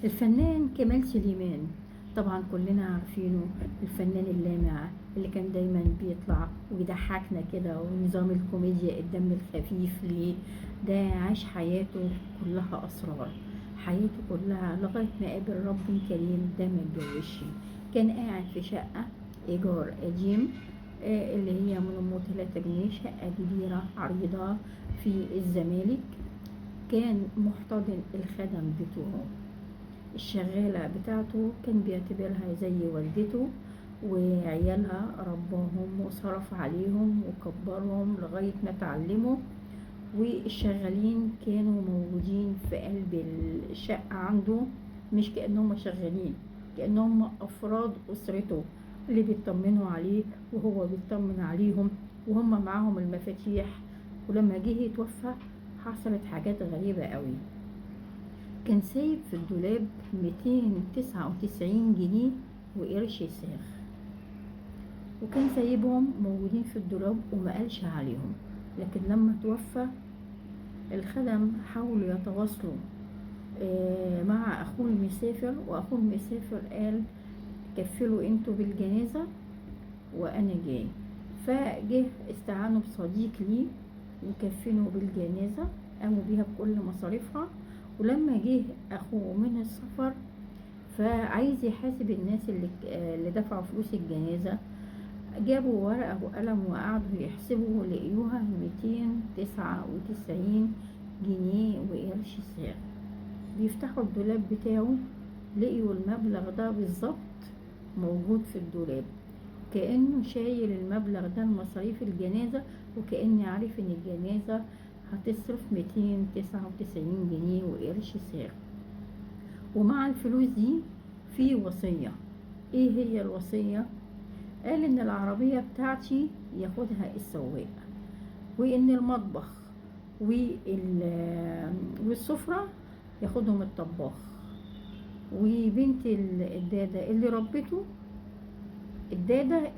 الفنان كمال سليمان، طبعا كلنا عارفينه، الفنان اللامع اللي كان دايما بيطلع ويضحكنا كده، ونظام الكوميديا الدم الخفيف ليه. ده عاش حياته كلها أسرار، حياته كلها لغاية ما قابل رب كريم، ده ما اتجوزش. كان قاعد في شقة إيجار قديم، اللي هي من أمه 3 جنيه، شقة كبيرة عريضة في الزمالك. كان محتضن الخدم بتوعه، الشغالة بتاعته كان بيعتبرها زي والدته، وعيالها رباهم وصرف عليهم وكبرهم لغاية ما اتعلموا. والشغالين كانوا موجودين في قلب الشقة عنده، مش كأنهم شغالين، كأنهم أفراد أسرته اللي بيطمنوا عليه وهو بيطمن عليهم، وهم معاهم المفاتيح. ولما جه يتوفى حصلت حاجات غريبة قوي. كان سايب في الدولاب 299 جنيه وقرش ساغ، وكان سايبهم موجودين في الدولاب وما قالش عليهم. لكن لما توفى الخدم حاولوا يتواصلوا مع أخوه المسافر، وأخوه المسافر قال كفلوا انتوا بالجنازة وأنا جاي. فجه استعانوا بصديق ليه وكفنوا بالجنازة، قاموا بيها بكل مصاريفها. ولما جه اخوه من السفر فعايز يحاسب الناس اللي دفعوا فلوس الجنازة، جابوا ورقة وقلم وقعدوا يحسبوا، لقيوها 299 جنيه وقرش ساغ. بيفتحوا الدولاب بتاعه لقيوا المبلغ ده بالظبط موجود في الدولاب، كأنه شايل المبلغ ده لمصاريف الجنازة، وكأني عارف ان الجنازة هتصرف 299 جنيه وقرش ساغ. ومع الفلوس دي في وصية. ايه هي الوصية؟ قال ان العربية بتاعتي ياخدها السواق، وان المطبخ والسفرة ياخدهم الطباخ، وبنت الدادة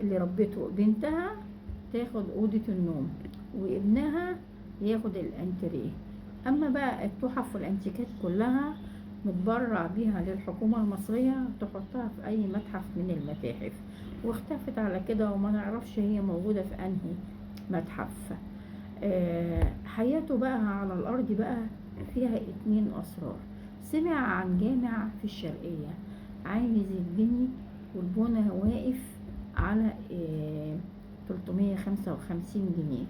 اللي ربته بنتها تاخد أوضة النوم، وابنها ياخد الانتريه. اما بقى التحف والانتيكات كلها متبرع بيها للحكومة المصرية تحطها في اي متحف من المتاحف، واختفت على كده وما نعرفش هي موجودة في انهي متحف. حياته بقى على الارض بقى فيها 2 اسرار. سمع عن جامع في الشرقية عايز يتبني، والبنا واقف على 355 جنيه،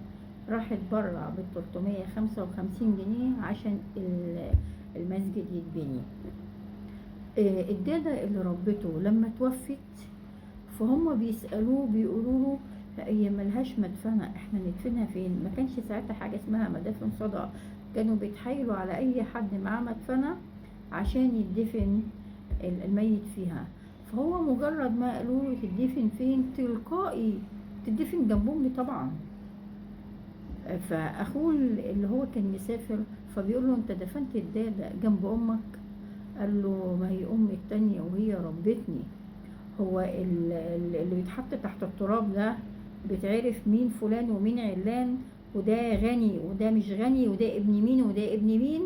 راح اتبرع بال 355 جنيه عشان المسجد يتبني. الدادة اللي ربته لما توفت فهم بيسألوه بيقولوا له هي ملهاش مدفنة، احنا ندفنها فين؟ ما كانش ساعتها حاجة اسمها مدافن صدى، كانوا بيتحايلوا على اي حد معاه مدفنة عشان يدفن الميت فيها. فهو مجرد ما قالوا له تدفن فين تلقائي تدفن جنب امي طبعا. فاخوه اللي هو كان مسافر فبيقول له انت دفنت الدادة جنب امك؟ قال له ما هي امي التانية وهي ربتني. هو اللي بيتحط تحت التراب ده بتعرف مين فلان ومين علان، وده غني وده مش غني، وده ابن مين وده ابن مين؟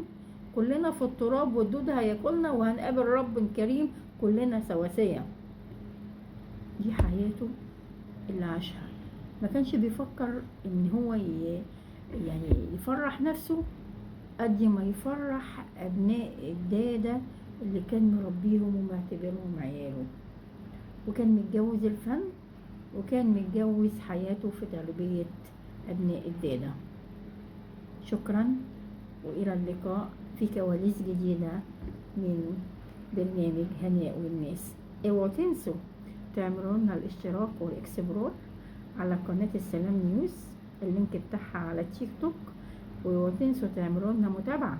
كلنا في التراب والدود هياكلنا وهنقابل رب كريم كلنا سواسية. دي حياته اللي عاشها. ما كانش بيفكر ان هو يعني يفرح نفسه قد ما يفرح ابناء الدادة اللي كان مربيهم ومعتبرهم عياله. وكان متجوز الفن، وكان متجوز حياته في تربية ابناء الدادة. شكرا، والى اللقاء في كواليس جديدة من برنامج هناء والناس. اوعوا تنسوا تعملوا لنا الاشتراك والاكسبلور على قناة السلام نيوز، اللينك بتاعها على التيك توك. واوعوا تنسوا تعملوا لنا متابعة